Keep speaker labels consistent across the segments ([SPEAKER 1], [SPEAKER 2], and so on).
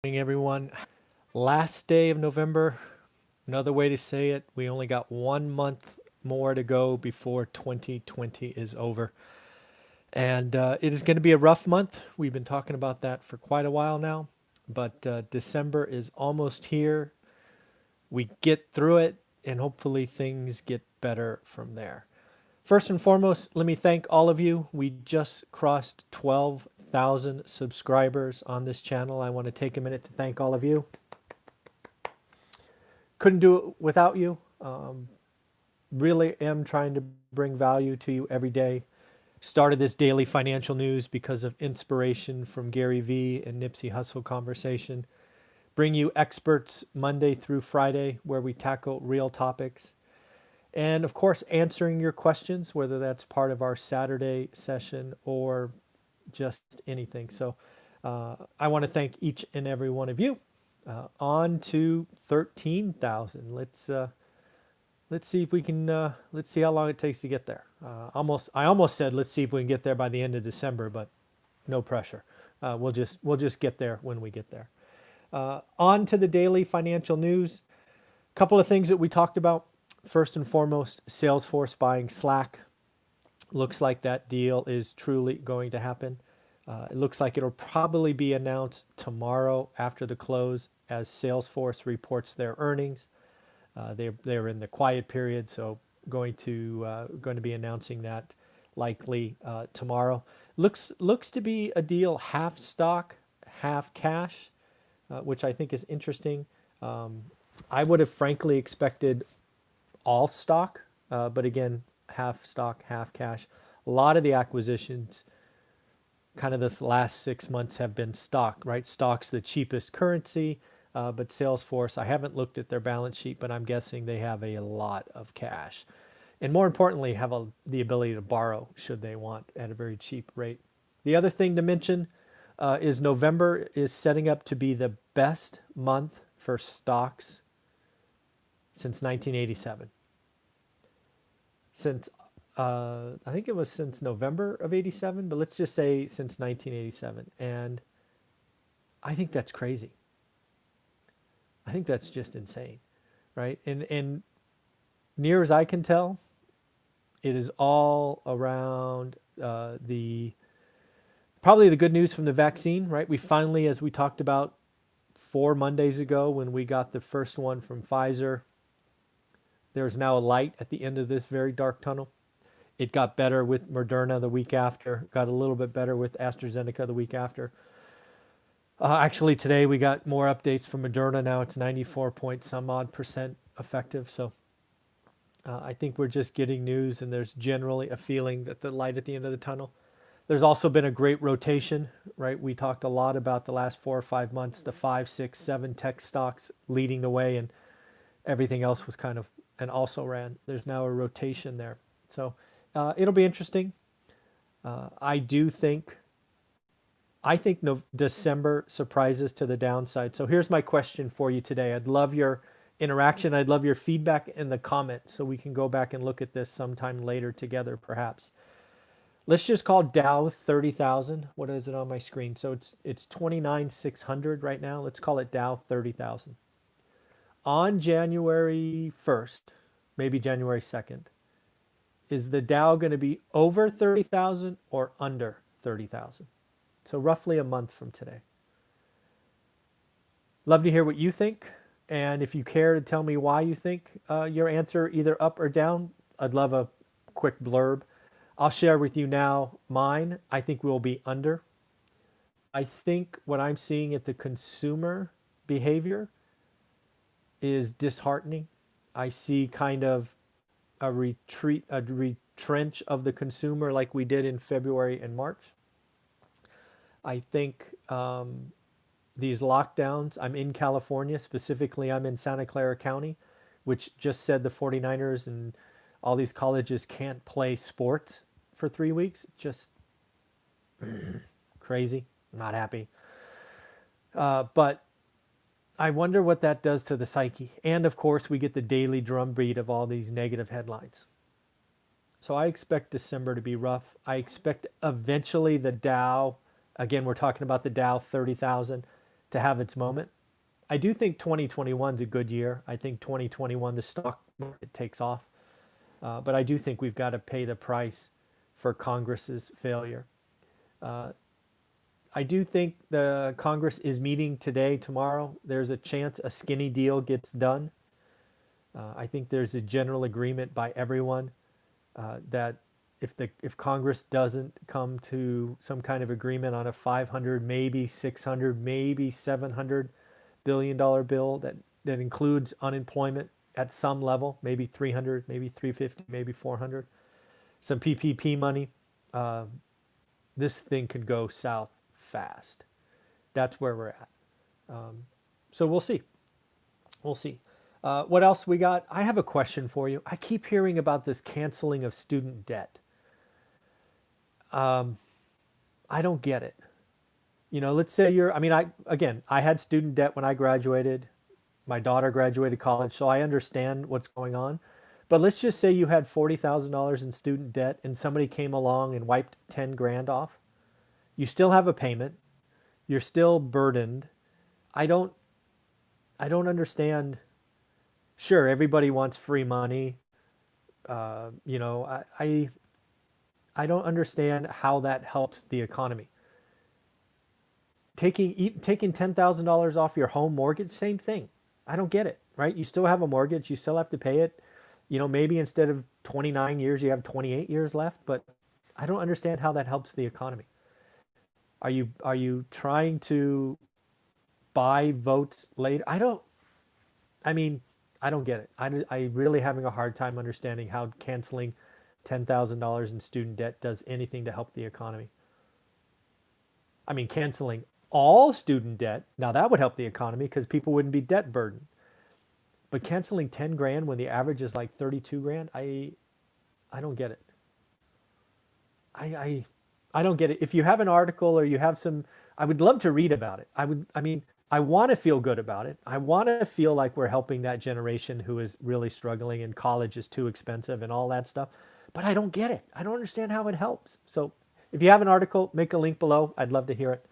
[SPEAKER 1] Morning, everyone. Last day of November. Another way to say it, we only got 1 month more to go before 2020 is over. And it is going to be a rough month. We've been talking about that for quite a while now. But December is almost here. We get through it, and hopefully things get better from there. First and foremost, let me thank all of you. We just crossed 12,000 subscribers on this channel. I want to take a minute to thank all of you. Couldn't do it without you. Really am trying to bring value to you every day. Started this daily financial news because of inspiration from Gary Vee and Nipsey Hussle conversation. Bring you experts Monday through Friday where we tackle real topics. And of course, answering your questions, whether that's part of our Saturday session or just anything. So I want to thank each and every one of you. On to 13,000. Let's see if we can. Let's see how long it takes to get there. I almost said let's see if we can get there by the end of December, but no pressure. We'll just get there when we get there. On to the daily financial news. A couple of things that we talked about. First and foremost, Salesforce buying Slack. Looks like that deal is truly going to happen. It looks like it'll probably be announced tomorrow after the close as Salesforce reports their earnings. They're in the quiet period, so going to be announcing that likely tomorrow. Looks to be a deal half stock, half cash, which I think is interesting. I would have frankly expected all stock, but again, half stock, half cash. A lot of the acquisitions kind of this last 6 months have been stock, right? Stock's the cheapest currency, but Salesforce, I haven't looked at their balance sheet, but I'm guessing they have a lot of cash. And more importantly, have the ability to borrow should they want at a very cheap rate. The other thing to mention is November is setting up to be the best month for stocks since 1987. Since I think it was since November of 87, but let's just say since 1987. And I think that's crazy. I think that's just insane, right? And near as I can tell, it is all around probably the good news from the vaccine, right? We finally, as we talked about 4 Mondays ago when we got the first one from Pfizer, there's now a light at the end of this very dark tunnel. It got better with Moderna the week after, got a little bit better with AstraZeneca the week after. Actually, today we got more updates from Moderna. Now it's 94 point some odd percent effective. So I think we're just getting news, and there's generally a feeling that the light at the end of the tunnel. There's also been a great rotation, right? We talked a lot about the last 4 or 5 months, the 5, 6, 7 tech stocks leading the way, and everything else was kind of and also ran. There's now a rotation there. So it'll be interesting. I think December surprises to the downside. So here's my question for you today. I'd love your interaction. I'd love your feedback in the comments so we can go back and look at this sometime later together, perhaps. Let's just call Dow 30,000. What is it on my screen? So it's 29,600 right now. Let's call it Dow 30,000. On January 1st, maybe January 2nd, is the Dow going to be over 30,000 or under 30,000? So roughly a month from today. Love to hear what you think. And if you care to tell me why you think your answer either up or down, I'd love a quick blurb. I'll share with you now mine. I think we'll be under. I think what I'm seeing at the consumer behavior is disheartening. I see kind of a retrench of the consumer like we did in February and March. I think these lockdowns, I'm in California, specifically I'm in Santa Clara County, which just said the 49ers and all these colleges can't play sports for 3 weeks. Just crazy. I'm not happy. But I wonder what that does to the psyche. And of course, we get the daily drumbeat of all these negative headlines. So I expect December to be rough. I expect eventually the Dow, again, we're talking about the Dow 30,000, to have its moment. I do think 2021 is a good year. I think 2021 the stock market takes off, but I do think we've got to pay the price for Congress's failure. I do think the Congress is meeting today, tomorrow. There's a chance a skinny deal gets done. I think there's a general agreement by everyone that if Congress doesn't come to some kind of agreement on a 500, maybe 600, maybe $700 billion bill that includes unemployment at some level, maybe 300, maybe 350, maybe 400, some PPP money, this thing could go south fast. That's where we're at. So we'll see. We'll see. What else we got? I have a question for you. I keep hearing about this canceling of student debt. I don't get it. Let's say I had student debt when I graduated. My daughter graduated college, so I understand what's going on. But let's just say you had $40,000 in student debt and somebody came along and wiped 10 grand off. You still have a payment. You're still burdened. I don't understand. Sure, everybody wants free money. I don't understand how that helps the economy. Taking $10,000 off your home mortgage, same thing. I don't get it, right? You still have a mortgage. You still have to pay it. Maybe instead of 29 years, you have 28 years left, but I don't understand how that helps the economy. Are you trying to buy votes later? I don't get it. I really having a hard time understanding how canceling $10,000 in student debt does anything to help the economy. Canceling all student debt, now that would help the economy because people wouldn't be debt burdened. But canceling 10 grand when the average is like 32 grand, I don't get it. I don't get it. If you have an article or you have I would love to read about it. I want to feel good about it. I want to feel like we're helping that generation who is really struggling and college is too expensive and all that stuff. But I don't get it. I don't understand how it helps. So if you have an article, make a link below. I'd love to hear it.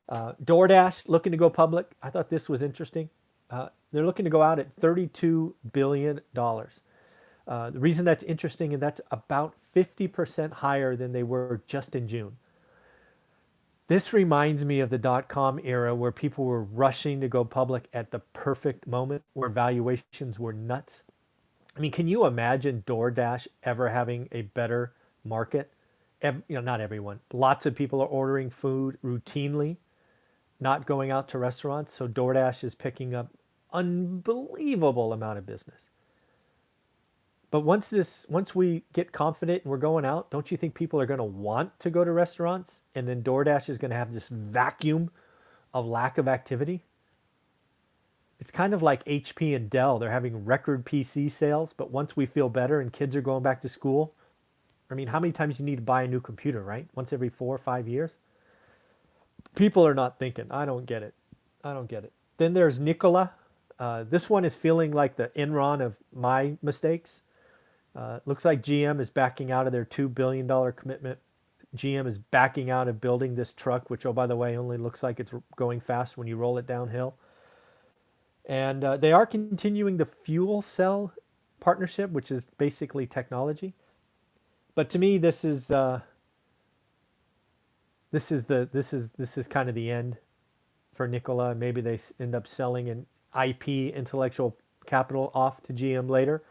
[SPEAKER 1] DoorDash looking to go public. I thought this was interesting. They're looking to go out at $32 billion. The reason that's interesting is that's about 50% higher than they were just in June. This reminds me of the dot-com era where people were rushing to go public at the perfect moment where valuations were nuts. Can you imagine DoorDash ever having a better market? Not everyone. Lots of people are ordering food routinely, not going out to restaurants. So DoorDash is picking up unbelievable amount of business. But once we get confident and we're going out, don't you think people are going to want to go to restaurants? And then DoorDash is going to have this vacuum of lack of activity? It's kind of like HP and Dell. They're having record PC sales, but once we feel better and kids are going back to school, how many times you need to buy a new computer, right? Once every 4 or 5 years? People are not thinking. I don't get it. Then there's Nikola. This one is feeling like the Enron of my mistakes. Looks like GM is backing out of their $2 billion commitment. GM is backing out of building this truck, which, oh, by the way, only looks like it's going fast when you roll it downhill. And they are continuing the fuel cell partnership, which is basically technology. But to me, this is kind of the end for Nikola. Maybe they end up selling an IP, intellectual capital, off to GM later.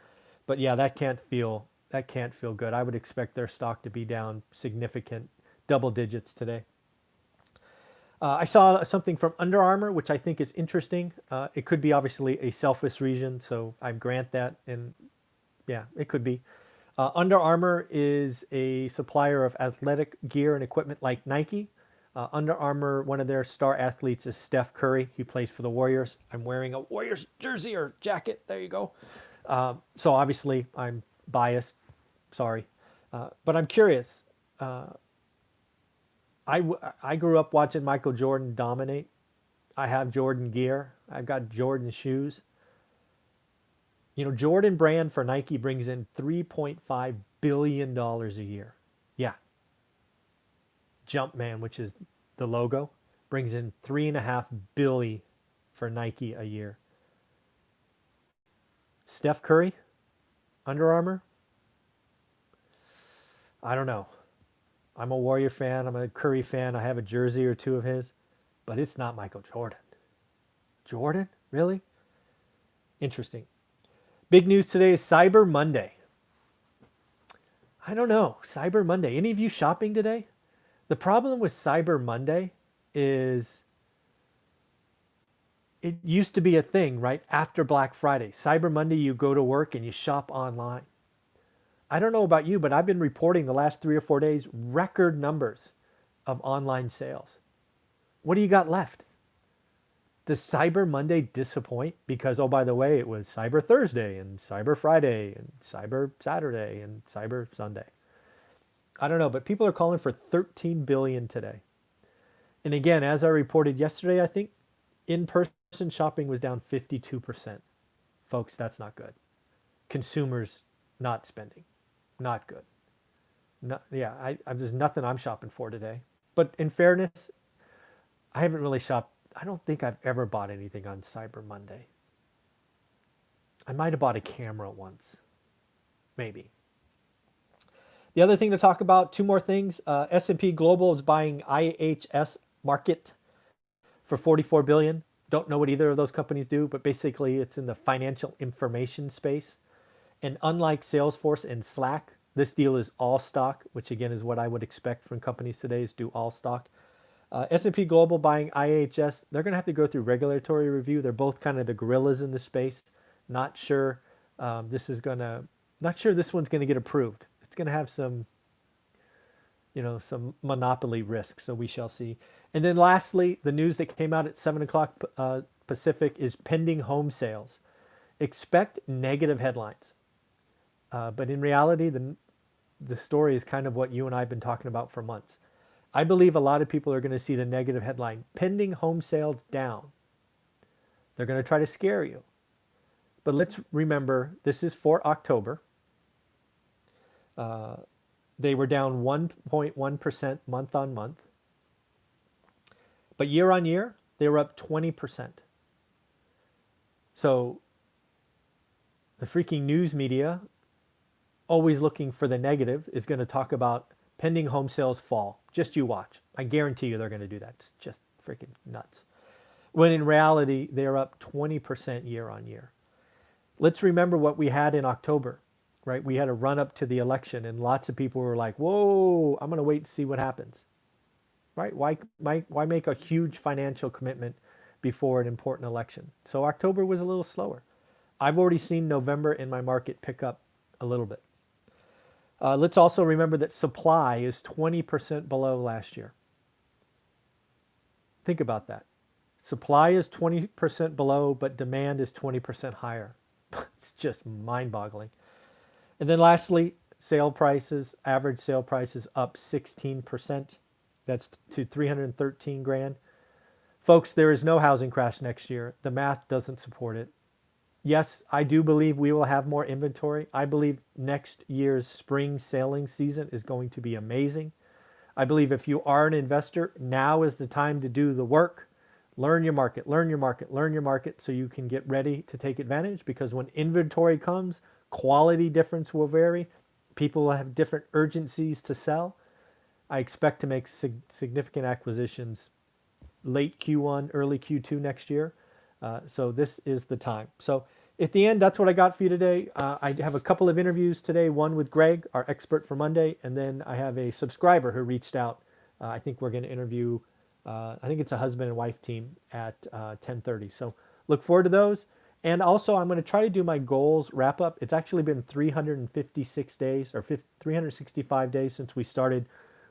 [SPEAKER 1] But yeah, that can't feel good. I would expect their stock to be down significant double digits today. I saw something from Under Armour, which I think is interesting. It could be obviously a selfish reason, so I grant that. And yeah, it could be. Under Armour is a supplier of athletic gear and equipment like Nike. Under Armour, one of their star athletes is Steph Curry. He plays for the Warriors. I'm wearing a Warriors jersey or jacket. There you go. So obviously I'm biased. Sorry. But I'm curious. I grew up watching Michael Jordan dominate. I have Jordan gear. I've got Jordan shoes. Jordan brand for Nike brings in $3.5 billion a year. Yeah. Jumpman, which is the logo, brings in 3.5 billion for Nike a year. Steph Curry, Under Armour. I don't know. I'm a Warrior fan. I'm a Curry fan. I have a jersey or two of his, but it's not Michael Jordan. Jordan? Really? Interesting. Big news today is Cyber Monday. I don't know. Cyber Monday. Any of you shopping today? The problem with Cyber Monday is it used to be a thing, right? After Black Friday. Cyber Monday, you go to work and you shop online. I don't know about you, but I've been reporting the last 3 or 4 days record numbers of online sales. What do you got left? Does Cyber Monday disappoint? Because, oh, by the way, it was Cyber Thursday and Cyber Friday and Cyber Saturday and Cyber Sunday. I don't know, but people are calling for 13 billion today. And again, as I reported yesterday, I think in-person shopping was down 52%. Folks, that's not good. Consumers not spending. Not good. There's nothing I'm shopping for today. But in fairness, I haven't really shopped. I don't think I've ever bought anything on Cyber Monday. I might have bought a camera once. Maybe. The other thing to talk about, 2 more things. S&P Global is buying IHS Markit for 44 billion. Don't know what either of those companies do, but basically it's in the financial information space. And unlike Salesforce and Slack, this deal is all stock, which again is what I would expect from companies today, is do all stock. S&P Global buying IHS, they're going to have to go through regulatory review. They're both kind of the gorillas in the space. Not sure this one's going to get approved. It's going to have some monopoly risk, so we shall see. And then lastly, the news that came out at 7 o'clock Pacific is pending home sales. Expect negative headlines. But in reality, the story is kind of what you and I have been talking about for months. I believe a lot of people are going to see the negative headline, pending home sales down. They're going to try to scare you. But let's remember, this is for October. They were down 1.1% month on month. But year on year, they were up 20%. So the freaking news media, always looking for the negative, is going to talk about pending home sales fall. Just you watch. I guarantee you they're going to do that. It's just freaking nuts. When in reality, they're up 20% year on year. Let's remember what we had in October, right? We had a run up to the election and lots of people were like, whoa, I'm going to wait and see what happens, right? Why make a huge financial commitment before an important election? So October was a little slower. I've already seen November in my market pick up a little bit. Let's also remember that supply is 20% below last year. Think about that. Supply is 20% below, but demand is 20% higher. It's just mind-boggling. And then lastly, sale prices, average sale prices up 16%. That's to 313 grand. Folks, there is no housing crash next year. The math doesn't support it. Yes, I do believe we will have more inventory. I believe next year's spring selling season is going to be amazing. I believe if you are an investor, now is the time to do the work. Learn your market, learn your market, learn your market so you can get ready to take advantage, because when inventory comes, quality difference will vary. People will have different urgencies to sell. I expect to make significant acquisitions late Q1, early Q2 next year. So this is the time. So at the end, that's what I got for you today. I have a couple of interviews today, one with Greg, our expert for Monday, and then I have a subscriber who reached out. I think we're going to interview, I think it's a husband and wife team at 10:30. So look forward to those. And also, I'm going to try to do my goals wrap up. It's actually been 356 days or 365 days since we started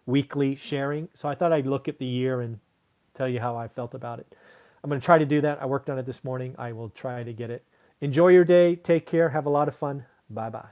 [SPEAKER 1] weekly sharing. So I thought I'd look at the year and tell you how I felt about it. I'm going to try to do that. I worked on it this morning. I will try to get it. Enjoy your day. Take care. Have a lot of fun. Bye-bye.